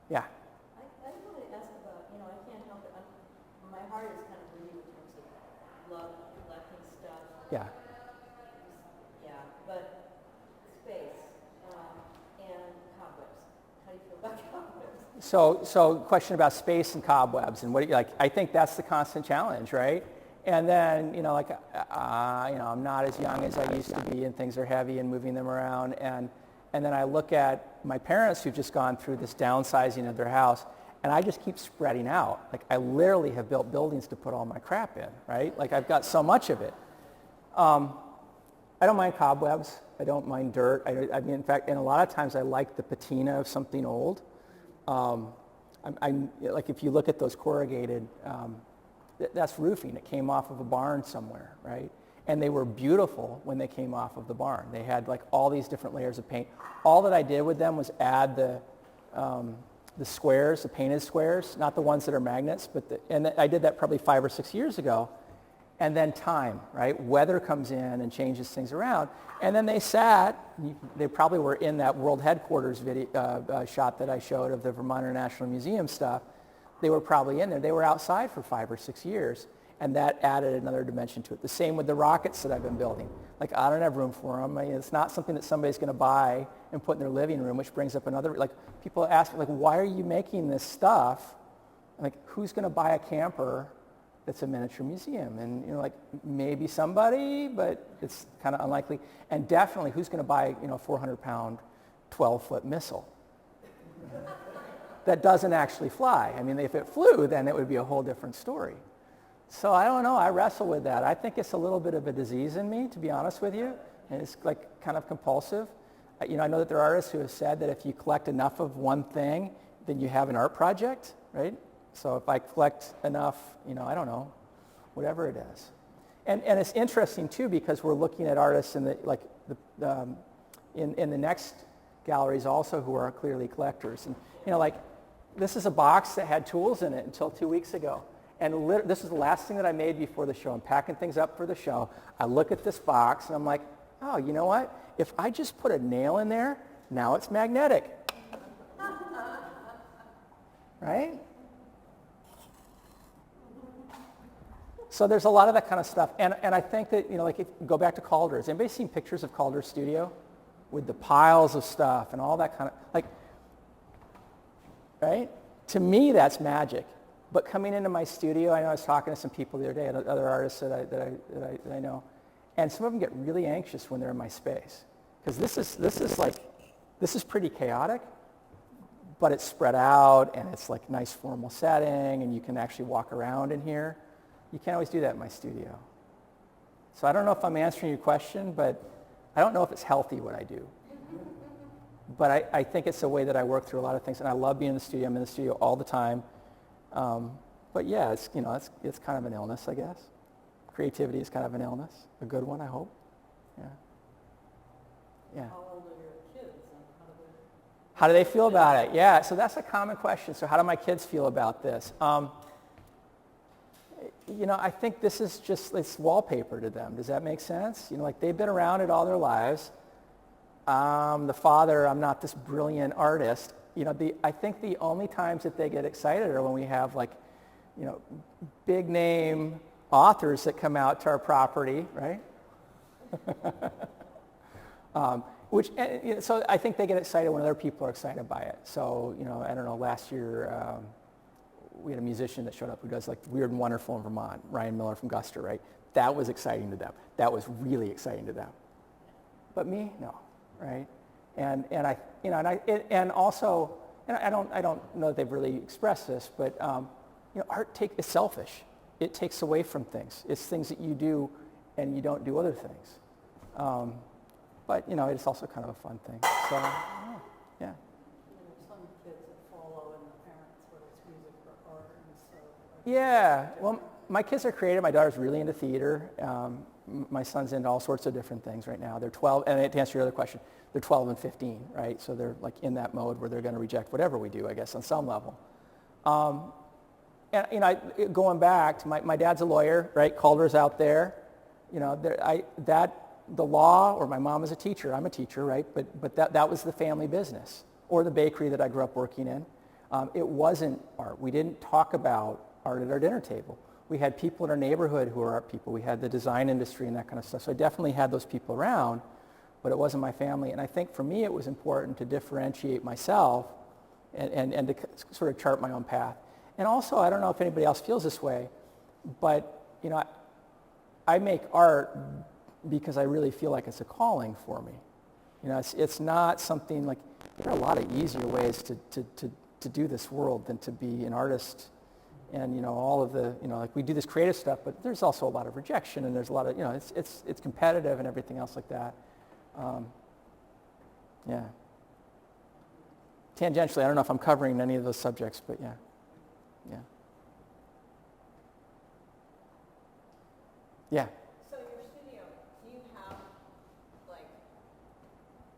Yeah. I just wanted to ask about, I can't help it. My heart is kind of bleeding in terms of love, collecting stuff. Yeah. Yeah, but space and cobwebs. How do you feel about cobwebs? So question about space and cobwebs and what like I think that's the constant challenge, right? And then I'm not as young as I used to be, and things are heavy and moving them around. And then I look at my parents who've just gone through this downsizing of their house, and I just keep spreading out. Like I literally have built buildings to put all my crap in, right? Like I've got so much of it. I don't mind cobwebs. I don't mind dirt. I mean, in fact, and a lot of times I like the patina of something old. Like if you look at those corrugated, that's roofing. It came off of a barn somewhere, right? And they were beautiful when they came off of the barn. They had like all these different layers of paint. All that I did with them was add the squares, the painted squares, not the ones that are magnets, and I did that probably 5 or 6 years ago. And then time, right? Weather comes in and changes things around. And then they they probably were in that World Headquarters video shot that I showed of the Vermont International Museum stuff. They were probably in there. They were outside for 5 or 6 years. And that added another dimension to it. The same with the rockets that I've been building. Like I don't have room for them. I mean, it's not something that somebody's going to buy and put in their living room, which brings up another, like people ask me, like, why are you making this stuff? Like, who's going to buy a camper that's a miniature museum? And like maybe somebody, but it's kind of unlikely. And definitely, who's going to buy 400-pound, 12-foot missile that doesn't actually fly? I mean, if it flew, then it would be a whole different story. So I don't know. I wrestle with that. I think it's a little bit of a disease in me, to be honest with you, and it's like kind of compulsive. I know that there are artists who have said that if you collect enough of one thing, then you have an art project, right? So if I collect enough, I don't know, whatever it is. And it's interesting too, because we're looking at artists in the next galleries also who are clearly collectors. And like this is a box that had tools in it until 2 weeks ago. And this is the last thing that I made before the show. I'm packing things up for the show. I look at this box and I'm like, oh, you know what? If I just put a nail in there, now it's magnetic. Right? So there's a lot of that kind of stuff. And I think that, like if you go back to Calder's. Anybody seen pictures of Calder's studio? With the piles of stuff and all that kind of, like, right? To me, that's magic. But coming into my studio, I know I was talking to some people the other day, other artists that I know, and some of them get really anxious when they're in my space. Because this is pretty chaotic, but it's spread out, and it's like nice formal setting, and you can actually walk around in here. You can't always do that in my studio. So I don't know if I'm answering your question, but I don't know if it's healthy what I do. But I think it's a way that I work through a lot of things, and I love being in the studio. I'm in the studio all the time. But yeah, it's kind of an illness, I guess. Creativity is kind of an illness, a good one, I hope. Yeah. Yeah. How old are your kids and How do they feel about it? Yeah, so that's a common question. So how do my kids feel about this? I think this is just, it's wallpaper to them. Does that make sense? Like they've been around it all their lives. The father, I'm not this brilliant artist. I think the only times that they get excited are when we have big name authors that come out to our property, right? So I think they get excited when other people are excited by it. So, I don't know, last year we had a musician that showed up who does like Weird and Wonderful in Vermont, Ryan Miller from Guster, right? That was exciting to them. That was really exciting to them. But me, no, right? And I, and also, and I don't know that they've really expressed this, but art is selfish. It takes away from things. It's things that you do and you don't do other things. But it's also kind of a fun thing. So, yeah. Some kids that follow in the parents, whether it's music or art, and so. Yeah. Well, my kids are creative. My daughter's really into theater. My son's into all sorts of different things right now. They're 12, and to answer your other question, they're 12 and 15, right? So they're like in that mode where they're going to reject whatever we do, I guess, on some level. And going back to my dad's a lawyer, right? Calder's out there. The law, or my mom is a teacher. I'm a teacher, right? But that was the family business, or the bakery that I grew up working in. It wasn't art. We didn't talk about art at our dinner table. We had people in our neighborhood who were art people. We had the design industry and that kind of stuff. So I definitely had those people around, but it wasn't my family. And I think for me it was important to differentiate myself and to sort of chart my own path. And also, I don't know if anybody else feels this way, but I make art because I really feel like it's a calling for me. It's not something like, there are a lot of easier ways to do this world than to be an artist. And all of the like we do this creative stuff, but there's also a lot of rejection, and there's a lot of it's competitive and everything else like that. Yeah. Tangentially, I don't know if I'm covering any of those subjects, but yeah. Yeah. So your studio, do you have like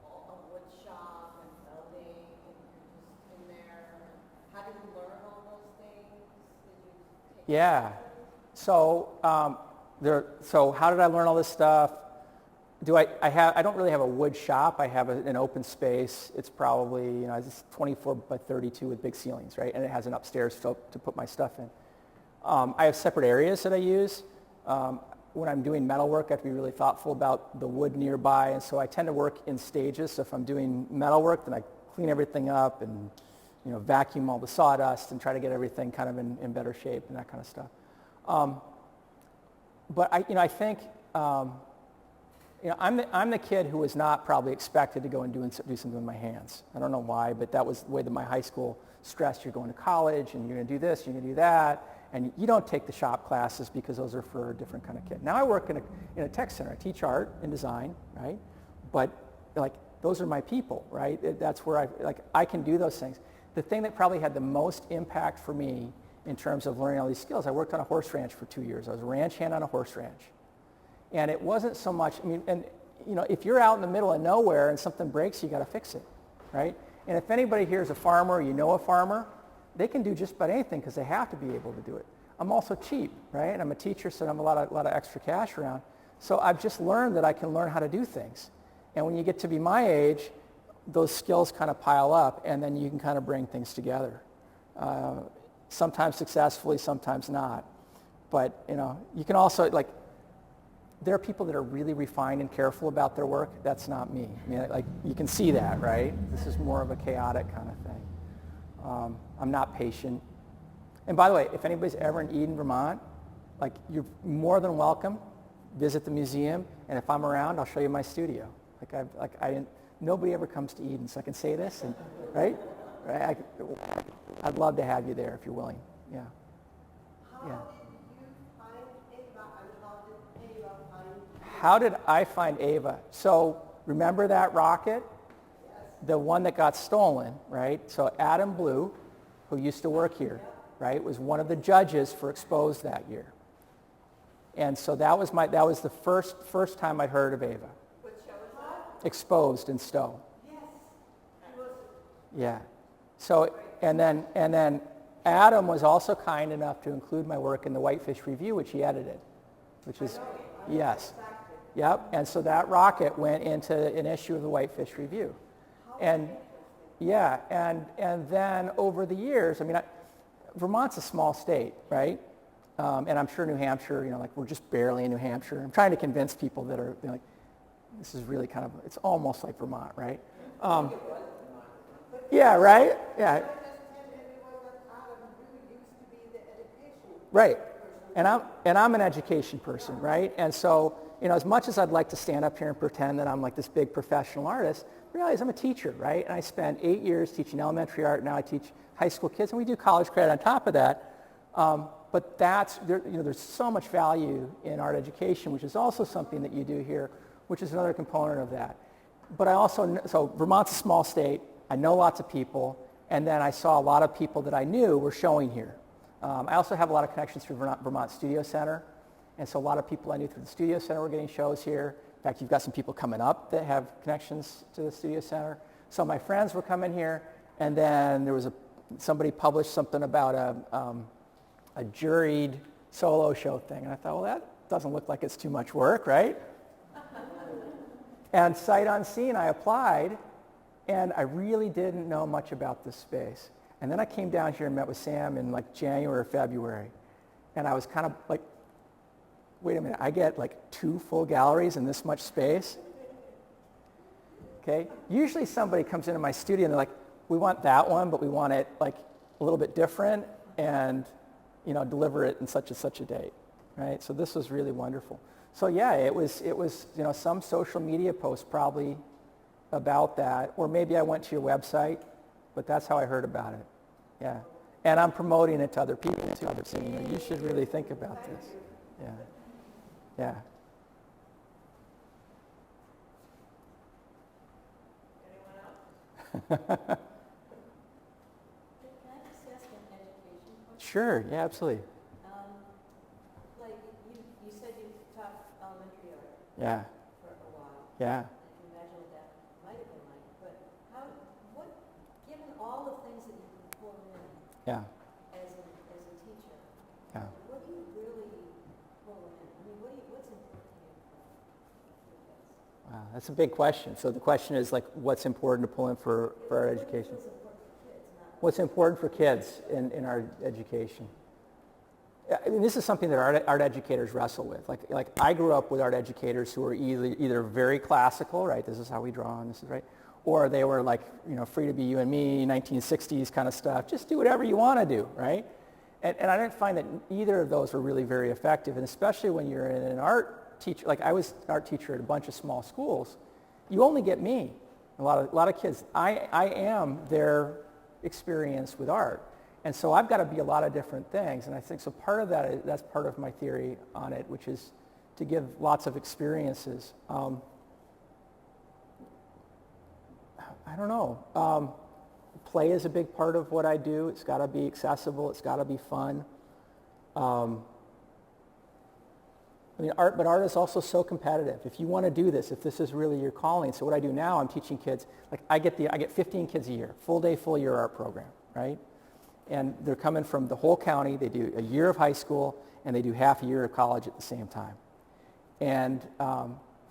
a wood shop and welding, and you're just in there? How did you learn all those things? Did you take Yeah. So so how did I learn all this stuff? I don't really have a wood shop. I have an open space. It's probably it's 24 by 32 with big ceilings, right? And it has an upstairs to put my stuff in. I have separate areas that I use. When I'm doing metal work, I have to be really thoughtful about the wood nearby, and so I tend to work in stages. So if I'm doing metal work, then I clean everything up and vacuum all the sawdust and try to get everything kind of in better shape and that kind of stuff. But I think I'm the kid who was not probably expected to go and do something with my hands. I don't know why, but that was the way that my high school stressed. You're going to college and you're going to do this, you're going to do that. And you don't take the shop classes because those are for a different kind of kid. Now I work in a tech center. I teach art and design, right? But those are my people, right? That's where I can do those things. The thing that probably had the most impact for me in terms of learning all these skills, I worked on a horse ranch for 2 years. I was a ranch hand on a horse ranch. And it wasn't so much, if you're out in the middle of nowhere and something breaks, you got to fix it, right? And if anybody here is a farmer, a farmer, they can do just about anything because they have to be able to do it. I'm also cheap, right? And I'm a teacher, so I have a lot of extra cash around. So I've just learned that I can learn how to do things. And when you get to be my age, those skills kind of pile up, and then you can kind of bring things together. Sometimes successfully, sometimes not. But, you can also, there are people that are really refined and careful about their work. That's not me. You can see that, right? This is more of a chaotic kind of thing. I'm not patient. And by the way, if anybody's ever in Eden, Vermont, you're more than welcome. Visit the museum, and if I'm around, I'll show you my studio. Nobody ever comes to Eden, so I can say this, and, right? I'd love to have you there if you're willing. Yeah. How did I find Ava? So remember that rocket? The one that got stolen, right? So Adam Blue, who used to work here, right, was one of the judges for Exposed that year. And so that was the first time I'd heard of Ava. what show is that? Exposed in Stowe. Yes. He was Yeah. So and then Adam was also kind enough to include my work in the Whitefish Review, which he edited, which is yes. Yep. And so that rocket went into an issue of the Whitefish Review. And yeah, and then over the years, Vermont's a small state, right? And I'm sure New Hampshire, we're just barely in New Hampshire. I'm trying to convince people that are This is really kind of, it's almost like Vermont, right? Yeah, right? Yeah. Right. And I'm an education person, right? And so, as much as I'd like to stand up here and pretend that I'm like this big professional artist, realize I'm a teacher, right? And I spent 8 years teaching elementary art. Now I teach high school kids, and we do college credit on top of that. But there's so much value in art education, which is also something that you do here, which is another component of that. But so Vermont's a small state. I know lots of people, and then I saw a lot of people that I knew were showing here. I also have a lot of connections through Vermont Studio Center, and so a lot of people I knew through the Studio Center were getting shows here. In fact, you've got some people coming up that have connections to the Studio Center. So my friends were coming here, and then there was somebody published something about a juried solo show thing, and I thought, well, that doesn't look like it's too much work, right? And sight unseen, I applied, and I really didn't know much about this space. And then I came down here and met with Sam in like January or February. And I was kind of like, wait a minute, I get like 2 full galleries in this much space? Okay? Usually somebody comes into my studio and they're like, we want that one, but we want it like a little bit different and, deliver it in such and such a date, right? So this was really wonderful. So yeah, it was some social media post probably about that, or maybe I went to your website, but that's how I heard about it. Yeah. And I'm promoting it to other people too. Saying, you should really think about this. Yeah. Yeah. Anyone else? Can I just ask an education question? Sure. Yeah, absolutely. Like you said you taught elementary art Yeah. for a while. Yeah. I can imagine what that might have been like. But given all the things that you can pull in Yeah. as a teacher, Yeah. what do you really pull in? I mean, what's important to you for kids? Wow, that's a big question. So the question is like, what's important to pull in for our education? What's important for kids in our education? I mean, this is something that art educators wrestle with. Like I grew up with art educators who were either very classical, right? This is how we draw, and this is right, or they were like, free to be you and me, 1960s kind of stuff. Just do whatever you want to do, right? And I didn't find that either of those were really very effective, and especially when you're in an art teacher, like I was an art teacher at a bunch of small schools, you only get me. A lot of kids. I am their experience with art. And so I've got to be a lot of different things. And I think so part of that's part of my theory on it, which is to give lots of experiences. I don't know. Play is a big part of what I do. It's got to be accessible. It's got to be fun. But art is also so competitive. If you want to do this, if this is really your calling. So what I do now, I'm teaching kids, like I get 15 kids a year, full day, full year art program, right? And they're coming from the whole county. They do a year of high school, and they do half a year of college at the same time. And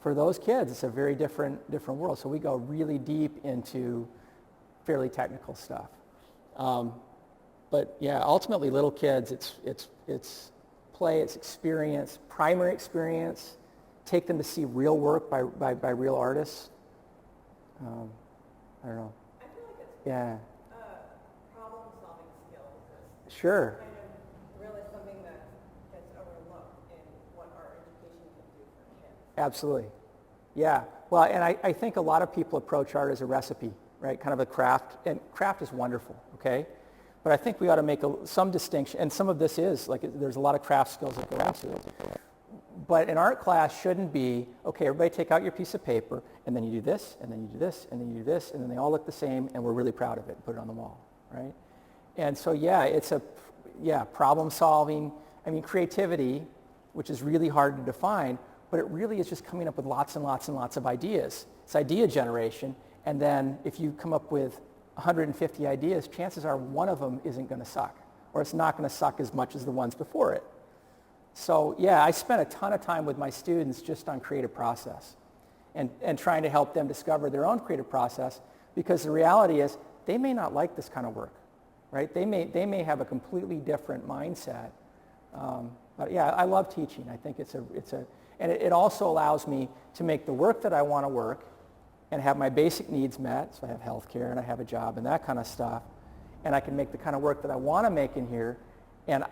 for those kids, it's a very different world. So we go really deep into fairly technical stuff. But yeah, ultimately, little kids, it's play, it's experience, primary experience. Take them to see real work by real artists. I don't know. I feel like it's Yeah. problem-solving skills is Sure. kind of really something that gets overlooked in what art education can do for kids. Absolutely. Yeah. Well, and I think a lot of people approach art as a recipe, right? Kind of a craft. And craft is wonderful, okay? But I think we ought to make some distinction. And some of this is, like, there's a lot of craft skills that go into it. But an art class shouldn't be, okay, everybody take out your piece of paper, and then you do this, and then you do this, and then you do this, and then they all look the same, and we're really proud of it, and put it on the wall, right? And so, yeah, it's problem solving. I mean, creativity, which is really hard to define, but it really is just coming up with lots and lots and lots of ideas. It's idea generation, and then if you come up with 150 ideas, chances are one of them isn't going to suck, or it's not going to suck as much as the ones before it. So yeah, I spent a ton of time with my students just on creative process and trying to help them discover their own creative process, because the reality is they may not like this kind of work, right? They may have a completely different mindset. But yeah, I love teaching. I think And it also allows me to make the work that I want to work and have my basic needs met. So I have health care and I have a job and that kind of stuff. And I can make the kind of work that I want to make in here. And,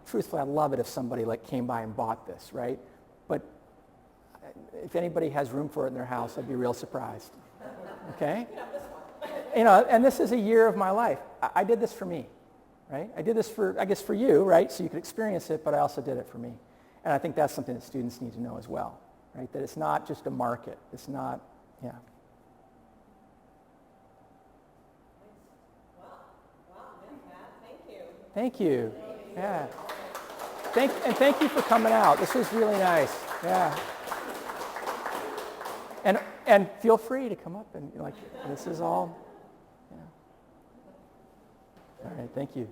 truthfully, I'd love it if somebody came by and bought this, right? But if anybody has room for it in their house, I'd be real surprised. Okay? And this is a year of my life. I did this for me, right? I did this for you, right? So you could experience it, but I also did it for me. And I think that's something that students need to know as well, right? That it's not just a market. It's not, yeah. Wow, Matt, thank you. Thank you. Yeah. Thank you for coming out. This was really nice. Yeah. And feel free to come up and this is all. Yeah. All right. Thank you.